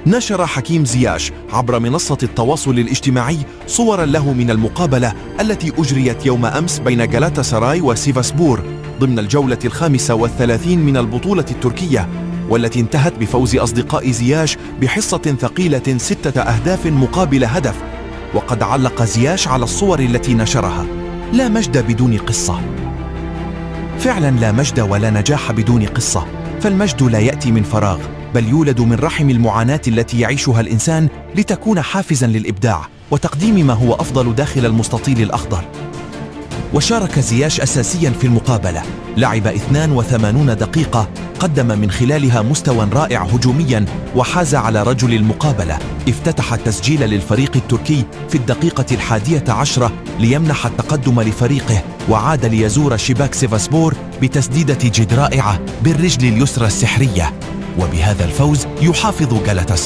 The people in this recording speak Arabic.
نشر حكيم زياش عبر منصة التواصل الاجتماعي صورا له من المقابلة التي أجريت يوم أمس بين جالاتا سراي وسيفاسبور ضمن الجولة 35 من البطولة التركية، والتي انتهت بفوز أصدقاء زياش بحصة ثقيلة 6 أهداف مقابل هدف. وقد علق زياش على الصور التي نشرها: لا مجد بدون قصة. فعلا لا مجد ولا نجاح بدون قصة، فالمجد لا يأتي من فراغ، بل يولد من رحم المعاناة التي يعيشها الإنسان لتكون حافزا للإبداع وتقديم ما هو أفضل داخل المستطيل الأخضر. وشارك زياش أساسيا في المقابلة، لعب 82 دقيقة، قدم من خلالها مستوى رائع هجوميا، وحاز على رجل المقابلة. افتتح التسجيل للفريق التركي في الدقيقة 11 ليمنح التقدم لفريقه، وعاد ليزور شباك سيفاسبور بتسديدة جد رائعة بالرجل اليسرى السحرية. وبهذا الفوز يحافظ جالاتا